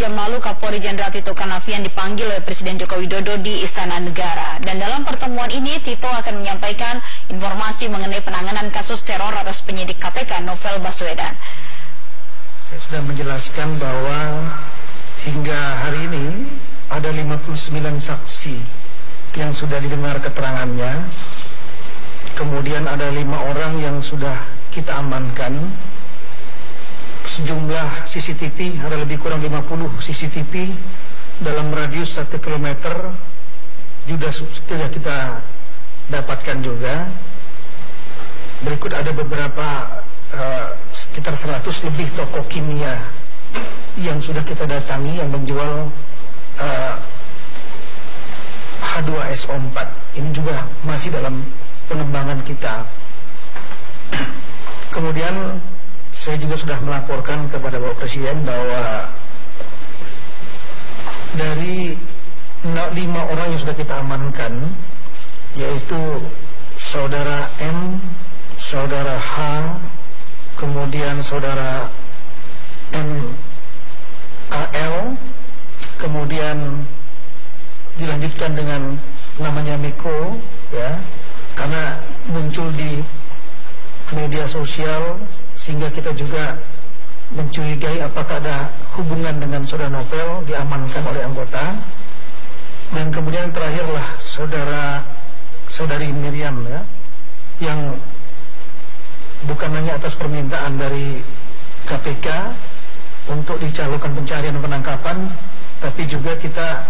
jam lalu Kapolri Jenderal Tito Karnavian dipanggil oleh Presiden Joko Widodo di Istana Negara. Dan dalam pertemuan ini Tito akan menyampaikan informasi mengenai penanganan kasus teror atas penyidik KPK Novel Baswedan. Saya sudah menjelaskan bahwa hingga hari ini ada 59 saksi yang sudah didengar keterangannya. Kemudian ada 5 orang yang sudah kita amankan. Sejumlah CCTV, ada lebih kurang 50 CCTV dalam radius 1 km sudah kita dapatkan juga. Berikut ada beberapa sekitar 100 lebih toko kimia yang sudah kita datangi yang menjual H2SO4. Ini juga masih dalam pengembangan kita. Kemudian saya juga sudah melaporkan kepada Bapak Presiden bahwa dari 5 orang yang sudah kita amankan, yaitu Saudara M, Saudara H, kemudian Saudara MAL, kemudian dilanjutkan dengan namanya Miko, ya, karena muncul di media sosial sehingga kita juga mencurigai apakah ada hubungan dengan Saudara Novel, diamankan oleh anggota. Dan kemudian terakhirlah Saudari Miriam, ya, yang bukan hanya atas permintaan dari KPK untuk dicalonkan pencarian dan penangkapan, tapi juga kita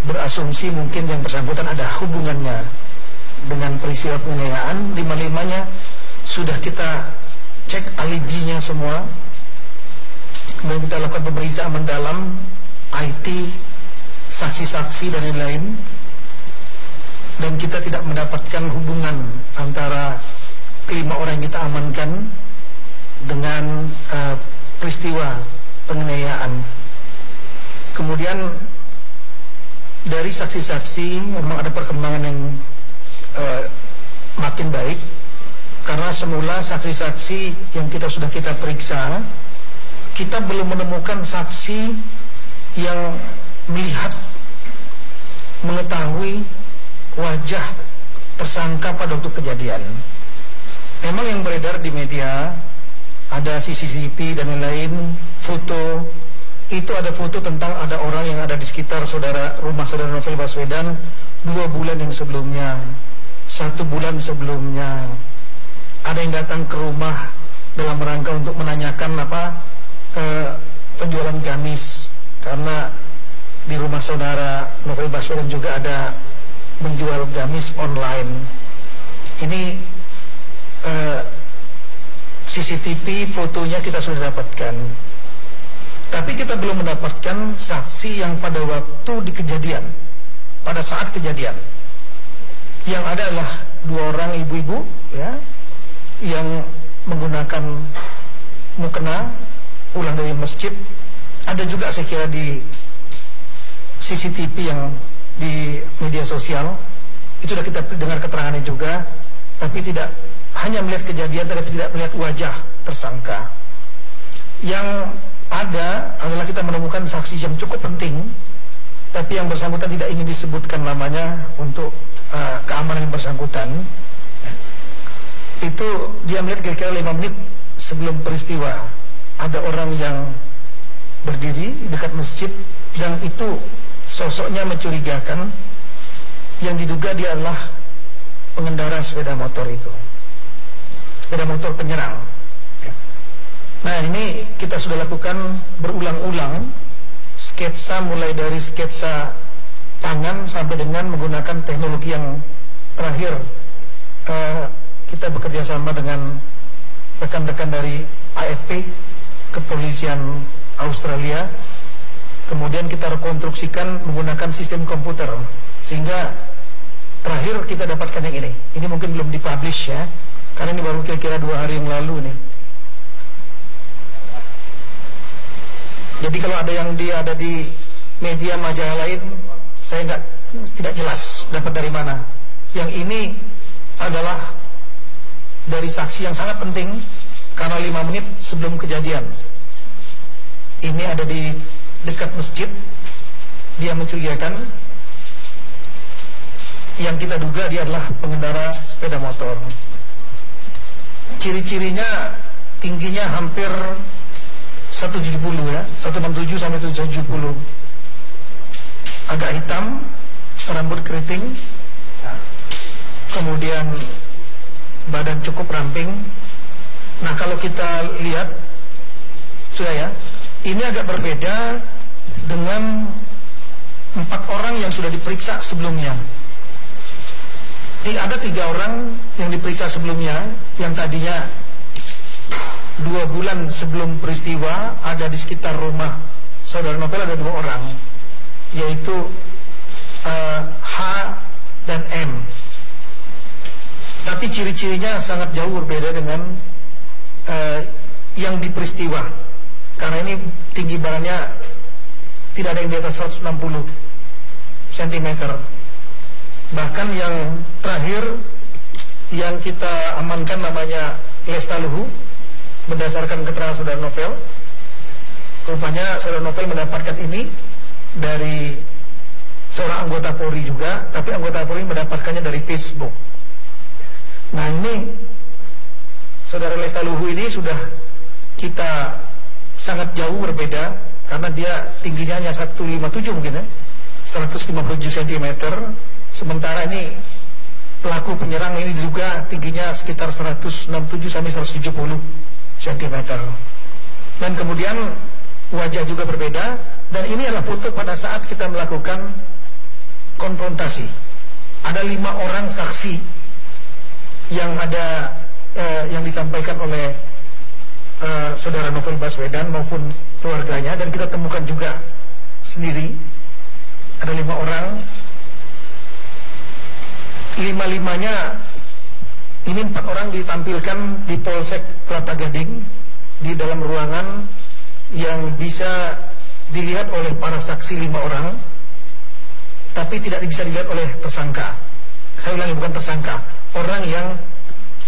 berasumsi mungkin yang bersangkutan ada hubungannya dengan peristiwa penganiayaan. 5-5-nya sudah kita cek alibinya semua. Kemudian kita lakukan pemeriksaan mendalam, IT, saksi-saksi dan lain-lain. Dan kita tidak mendapatkan hubungan antara 5 orang yang kita amankan dengan peristiwa penganiayaan. Kemudian dari saksi-saksi memang ada perkembangan yang makin baik, karena semula saksi-saksi yang sudah kita periksa, kita belum menemukan saksi yang melihat, mengetahui wajah tersangka pada waktu kejadian. Memang yang beredar di media ada CCTV dan lain-lain, foto. Itu ada foto tentang ada orang yang ada di sekitar rumah Saudara Novel Baswedan 2 bulan yang sebelumnya, 1 bulan sebelumnya. Ada yang datang ke rumah dalam rangka untuk menanyakan penjualan gamis, karena di rumah Saudara Novel Baswedan juga ada menjual gamis online. Ini CCTV fotonya kita sudah dapatkan, tapi kita belum mendapatkan saksi yang pada waktu di kejadian, pada saat kejadian. Yang ada adalah 2 orang ibu-ibu, ya, yang menggunakan mukena pulang dari masjid. Ada juga saya kira di CCTV yang di media sosial, itu sudah kita dengar keterangannya juga, tapi tidak hanya melihat kejadian tapi tidak melihat wajah tersangka. Yang ada adalah kita menemukan saksi yang cukup penting, tapi yang bersangkutan tidak ingin disebutkan namanya untuk keamanan yang bersangkutan. Itu dia melihat kira-kira 5 menit sebelum peristiwa ada orang yang berdiri dekat masjid, dan itu sosoknya mencurigakan, yang diduga dia adalah pengendara sepeda motor itu, sepeda motor penyerang. Nah, ini kita sudah lakukan berulang-ulang sketsa, mulai dari sketsa tangan sampai dengan menggunakan teknologi yang terakhir. Kita bekerja sama dengan rekan-rekan dari AFP, Kepolisian Australia. Kemudian kita rekonstruksikan menggunakan sistem komputer, sehingga terakhir kita dapatkan yang ini. Ini mungkin belum dipublish, ya, karena ini baru kira-kira 2 hari yang lalu nih. Jadi kalau ada yang ada di media majalah lain, saya tidak jelas dapat dari mana. Yang ini adalah dari saksi yang sangat penting, karena 5 menit sebelum kejadian. ini ada di dekat masjid. Dia mencurigakan, yang kita duga dia adalah pengendara sepeda motor. Ciri-cirinya tingginya hampir 170 ya, 167 sampai 170. Agak hitam, rambut keriting, kemudian badan cukup ramping. Nah, kalau kita lihat sudah ya, ini agak berbeda dengan 4 orang yang sudah diperiksa sebelumnya. Ada 3 orang yang diperiksa sebelumnya, yang tadinya 2 bulan sebelum peristiwa ada di sekitar rumah saudara Novel, ada 2 orang, yaitu H dan M. Tapi ciri-cirinya sangat jauh berbeda dengan yang diperistiwa, karena ini tinggi badannya tidak ada yang di atas 160 cm. Bahkan yang terakhir yang kita amankan namanya Lestaluhu, berdasarkan keterangan saudara Novel. Rupanya saudara Novel mendapatkan ini dari seorang anggota Polri juga, tapi anggota Polri mendapatkannya dari Facebook. Nah, ini saudara Lestaluhu ini sudah kita sangat jauh berbeda, karena dia tingginya hanya 157 mungkin ya, 157 cm. Sementara ini pelaku penyerang ini juga tingginya sekitar 167 sampai 170 cm. Dan kemudian wajah juga berbeda. Dan ini adalah foto pada saat kita melakukan konfrontasi. Ada 5 orang saksi yang ada yang disampaikan oleh saudara Novel Baswedan maupun keluarganya, dan kita temukan juga sendiri ada 5 orang. 5-5-nya ini 4 orang ditampilkan di Polsek Kelapa Gading di dalam ruangan yang bisa dilihat oleh para saksi 5 orang, tapi tidak bisa dilihat oleh tersangka. Saya ulangi, bukan tersangka, orang yang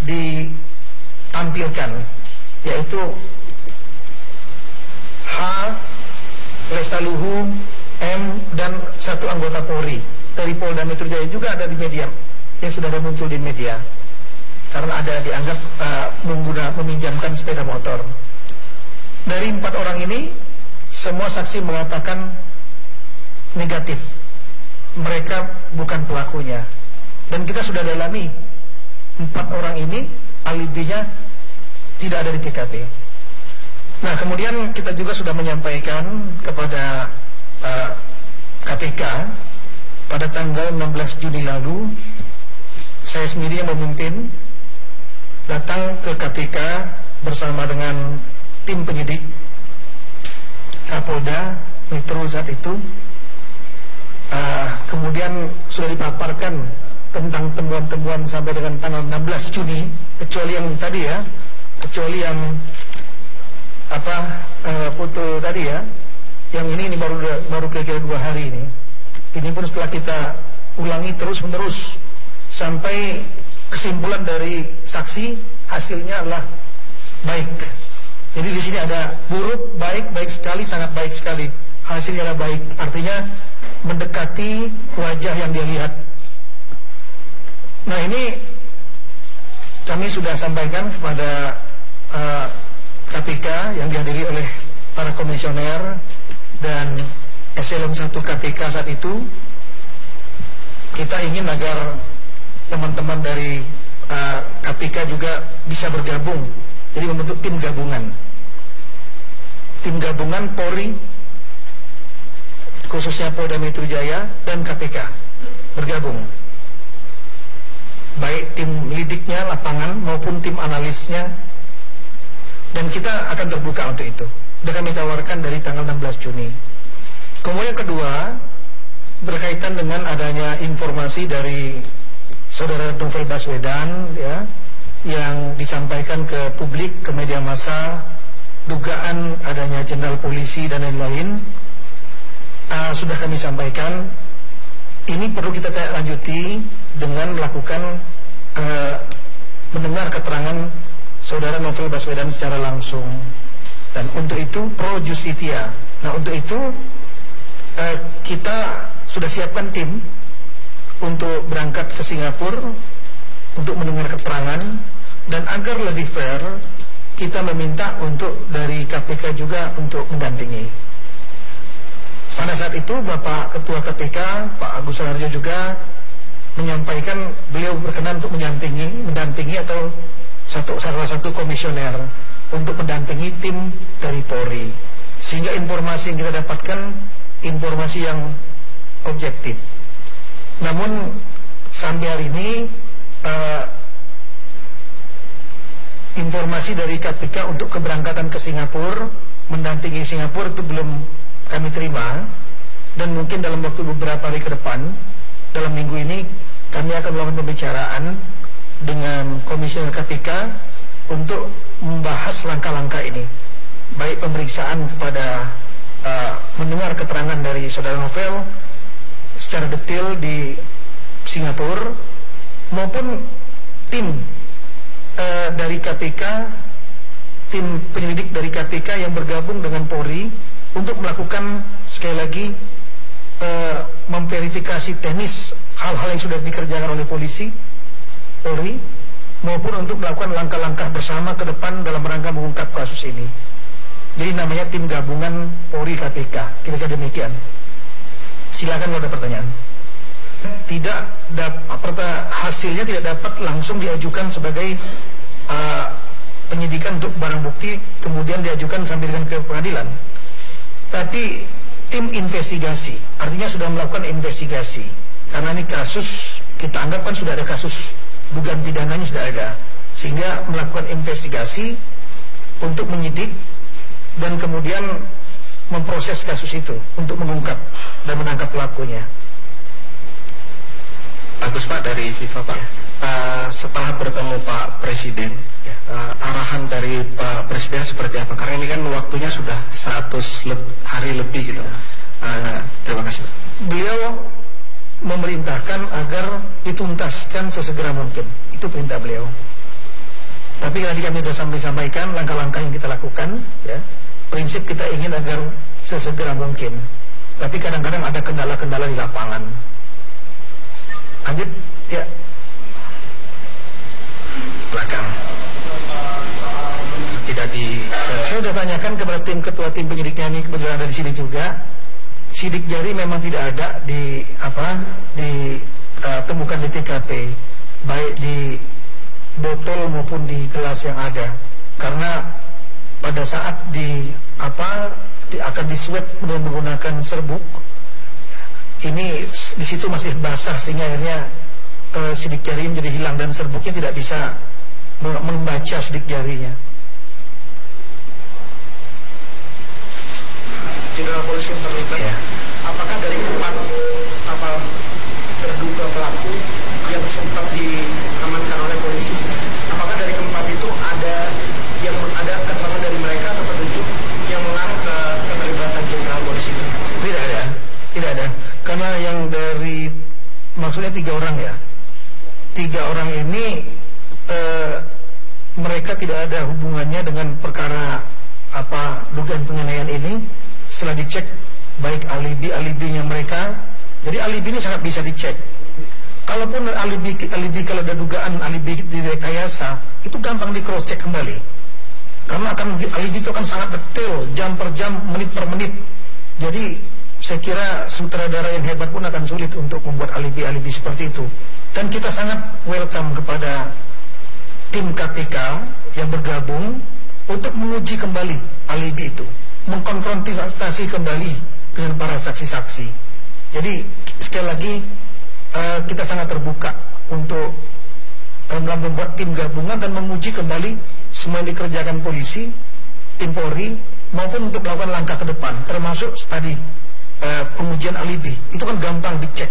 ditampilkan, yaitu H, Lestaluhu, M, dan 1 anggota Polri dari Polda Metro Jaya, juga ada di media, yang sudah ada muncul di media, karena ada dianggap meminjamkan sepeda motor. Dari 4 orang ini, semua saksi mengatakan negatif, mereka bukan pelakunya. Dan kita sudah dalami 4 orang ini alibinya tidak ada di TKP. Nah, kemudian kita juga sudah menyampaikan kepada KPK pada tanggal 16 Juni lalu. Saya sendiri yang memimpin datang ke KPK bersama dengan tim penyidik Kapolda Metro saat itu. Kemudian sudah dipaparkan tentang temuan-temuan sampai dengan tanggal 16 Juni, kecuali yang tadi ya, kecuali yang foto tadi ya, yang ini baru kira-kira 2 hari ini. Ini pun setelah kita ulangi terus-menerus sampai kesimpulan dari saksi, hasilnya adalah baik. Jadi di sini ada buruk, baik, baik sekali, sangat baik sekali. Hasilnya adalah baik, artinya mendekati wajah yang dia lihat. Nah, ini kami sudah sampaikan kepada KPK yang dihadiri oleh para komisioner dan Eselon 1 KPK saat itu. Kita ingin agar teman-teman dari KPK juga bisa bergabung, jadi membentuk tim gabungan Polri, khususnya Polda Metro Jaya dan KPK bergabung, baik tim lidiknya lapangan maupun tim analisnya, dan kita akan terbuka untuk itu. Sudah kami tawarkan dari tanggal 16 Juni. Kemudian kedua, berkaitan dengan adanya informasi dari saudara Novel Baswedan ya, yang disampaikan ke publik, ke media massa, dugaan adanya jenderal polisi dan lain-lain. Sudah kami sampaikan, ini perlu kita lanjuti dengan melakukan mendengar keterangan saudara Novel Baswedan secara langsung. Dan untuk itu pro justitia. Nah, untuk itu kita sudah siapkan tim untuk berangkat ke Singapura untuk mendengar keterangan, dan agar lebih fair kita meminta untuk dari KPK juga untuk mendampingi. Pada saat itu Bapak Ketua KPK Pak Agus Raharjo juga menyampaikan beliau berkenan untuk mendampingi atau salah satu komisioner untuk mendampingi tim dari Polri, sehingga informasi yang kita dapatkan informasi yang objektif. Namun sampai hari ini informasi dari KPK untuk keberangkatan ke Singapura, mendampingi Singapura itu belum kami terima, dan mungkin dalam waktu beberapa hari ke depan, dalam minggu ini kami akan melakukan pembicaraan dengan komisioner KPK untuk membahas langkah-langkah ini, baik pemeriksaan kepada mendengar keterangan dari saudara Novel secara detail di Singapura, maupun tim dari KPK, tim penyelidik dari KPK yang bergabung dengan Polri untuk melakukan sekali lagi memverifikasi teknis hal-hal yang sudah dikerjakan oleh Polri, maupun untuk melakukan langkah-langkah bersama ke depan dalam rangka mengungkap kasus ini. Jadi namanya tim gabungan Polri KPK, kira-kira demikian. Silakan kalau ada pertanyaan. Hasilnya tidak dapat langsung diajukan sebagai penyidikan untuk barang bukti kemudian diajukan sampai dengan ke pengadilan. Tapi tim investigasi, artinya sudah melakukan investigasi, karena ini kasus kita anggap kan sudah ada kasus dugaan pidananya sudah ada, sehingga melakukan investigasi untuk menyidik dan kemudian memproses kasus itu untuk mengungkap dan menangkap pelakunya. Bagus Pak, dari FIFA Pak. Setelah bertemu Pak Presiden, arahan dari Pak Presiden seperti apa? Karena ini kan waktunya sudah 100 hari lebih gitu. Terima kasih Pak. Beliau memerintahkan agar dituntaskan sesegera mungkin. Itu perintah beliau. Tapi tadi kami sudah sampaikan langkah-langkah yang kita lakukan, ya. Prinsip kita ingin agar sesegera mungkin. Tapi kadang-kadang ada kendala-kendala di lapangan. Lanjut, ya. Belakang. Tidak di. Saya sudah tanyakan kepada tim ketua tim penyidiknya, ini kebetulan ada di sini juga. Sidik jari memang tidak ada ditemukan di TKP, baik di botol maupun di gelas yang ada. Karena pada saat akan diswab dengan menggunakan serbuk, ini di situ masih basah sehingga akhirnya sidik jari menjadi hilang dan serbuknya tidak bisa membaca sidik jarinya. Jenderal Polisi yang terlibat, ya. Apakah dari 4 terduga pelaku yang sempat diamankan oleh polisi, apakah dari keempat itu ada keterangan dari mereka atau petunjuk yang mengarah ke keterlibatan Jenderal Polisi itu? Tidak ada. Karena yang dari maksudnya 3 orang ya. 3 orang ini mereka tidak ada hubungannya dengan perkara dugaan penganiayaan ini. Setelah dicek baik alibinya mereka, jadi alibi ini sangat bisa dicek. Kalaupun alibi kalau ada dugaan alibi direkayasa, itu gampang di cross check kembali. Karena alibi itu akan sangat detail, jam per jam, menit per menit. Jadi saya kira sutradara yang hebat pun akan sulit untuk membuat alibi-alibi seperti itu. Dan kita sangat welcome kepada tim KPK yang bergabung untuk menguji kembali alibi itu, mengkonfrontasi kembali dengan para saksi-saksi. Jadi sekali lagi kita sangat terbuka untuk membuat tim gabungan dan menguji kembali semua yang dikerjakan polisi, tim Polri, maupun untuk melakukan langkah ke depan, termasuk tadi pengujian alibi. Itu kan gampang dicek,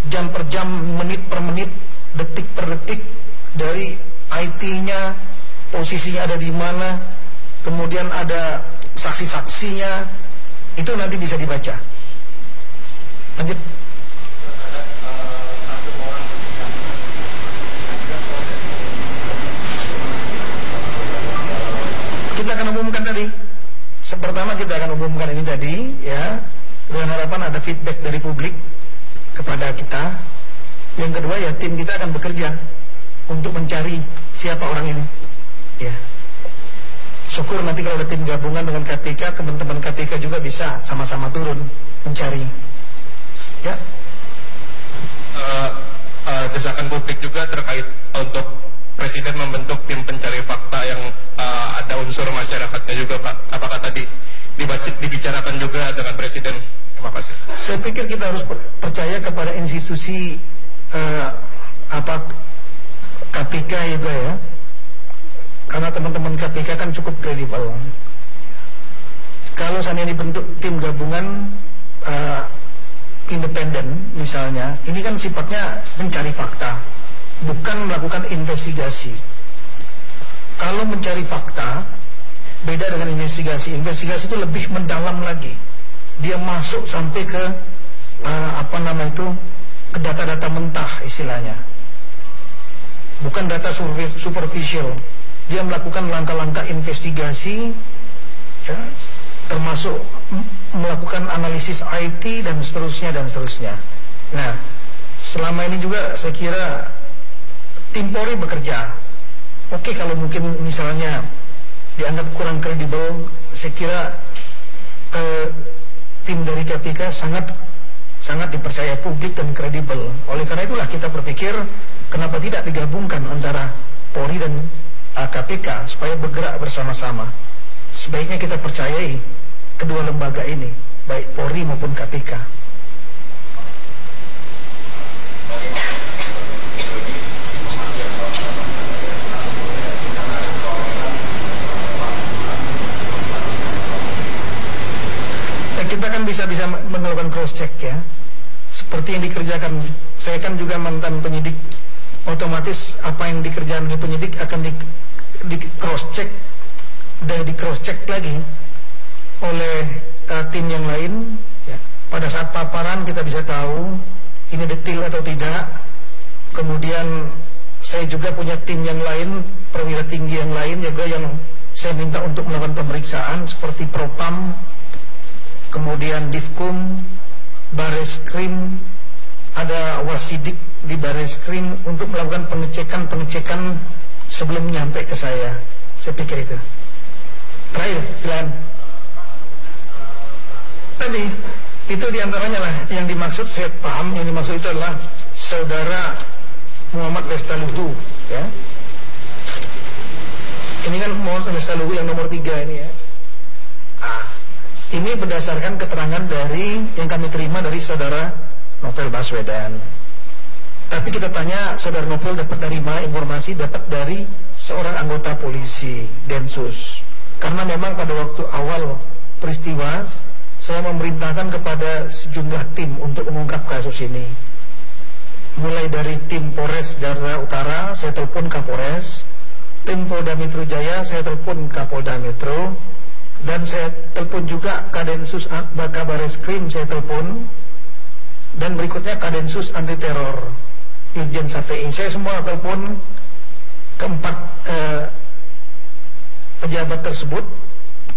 jam per jam, menit per menit, detik per detik, dari IT-nya, posisinya ada di mana, kemudian ada saksi-saksinya, itu nanti bisa dibaca. Lanjut. Kita akan umumkan tadi Pertama kita akan umumkan ini tadi ya, dengan harapan ada feedback dari publik kepada kita. Yang kedua ya, tim kita akan bekerja untuk mencari siapa orang ini. Ya. Syukur nanti kalau ada tim gabungan dengan KPK, teman-teman KPK juga bisa sama-sama turun mencari. Ya. Desakan publik juga terkait untuk Presiden membentuk tim pencari fakta yang ada unsur masyarakatnya juga, Pak. Apakah tadi dibicarakan juga dengan Presiden? Terima kasih. Saya pikir kita harus percaya kepada institusi KPK juga ya, karena teman-teman KPK kan cukup kredibel. Kalau seandainya dibentuk tim gabungan independen misalnya, ini kan sifatnya mencari fakta, bukan melakukan investigasi. Kalau mencari fakta beda dengan investigasi. Investigasi itu lebih mendalam lagi. Dia masuk sampai ke ke data-data mentah istilahnya. Bukan data superficial. Dia melakukan langkah-langkah investigasi ya, termasuk melakukan analisis IT dan seterusnya dan seterusnya. Nah, selama ini juga saya kira tim Polri bekerja. Oke, kalau mungkin misalnya dianggap kurang kredibel, saya kira tim dari KPK sangat dipercaya publik dan kredibel. Oleh karena itulah kita berpikir kenapa tidak digabungkan antara Polri dan KPK supaya bergerak bersama-sama. Sebaiknya kita percayai kedua lembaga ini, baik Polri maupun KPK. Kita kan bisa melakukan cross check ya, seperti yang dikerjakan. Saya kan juga mantan penyidik, otomatis apa yang dikerjakan oleh penyidik akan di cross check dan di cross check lagi oleh tim yang lain ya. Pada saat paparan kita bisa tahu ini detail atau tidak. Kemudian saya juga punya tim yang lain, perwira tinggi yang lain juga yang saya minta untuk melakukan pemeriksaan seperti Propam, kemudian Divkum, Bareskrim, ada Wasidik di Bareskrim untuk melakukan pengecekan sebelum nyampe ke saya. Saya pikir itu. Terakhir, silakan. Tadi itu diantaranya lah yang dimaksud, saya paham yang dimaksud itu adalah saudara Muhammad Lestaluhu ya. Ini kan Muhammad Lestaluhu yang nomor 3 ini ya. Ini berdasarkan keterangan dari yang kami terima dari saudara Novel Baswedan. Tapi kita tanya, saudara Novel dapat dari mana informasi? Dapat dari seorang anggota polisi, Densus. Karena memang pada waktu awal peristiwa saya memerintahkan kepada sejumlah tim untuk mengungkap kasus ini. Mulai dari tim Polres Jakarta Utara, saya telepon Kapolres. Tim Polda Metro Jaya, saya telepon Kapolda Metro. Dan saya telepon juga Kadensus Bareskrim, saya telepon. Dan berikutnya Kadensus Anti Teror, Irjen Safei. Saya semua telepon keempat pejabat tersebut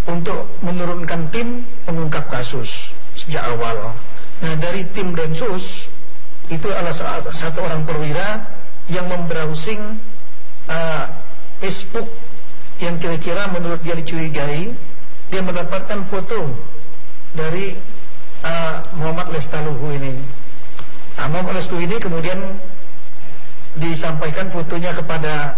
untuk menurunkan tim mengungkap kasus sejak awal. Nah, dari tim Densus itu adalah satu orang perwira yang membrowsing Facebook yang kira-kira menurut dia dicurigai. Dia mendapatkan foto dari Muhammad Lestaluhu ini. Muhammad Lestaluhu ini kemudian disampaikan fotonya kepada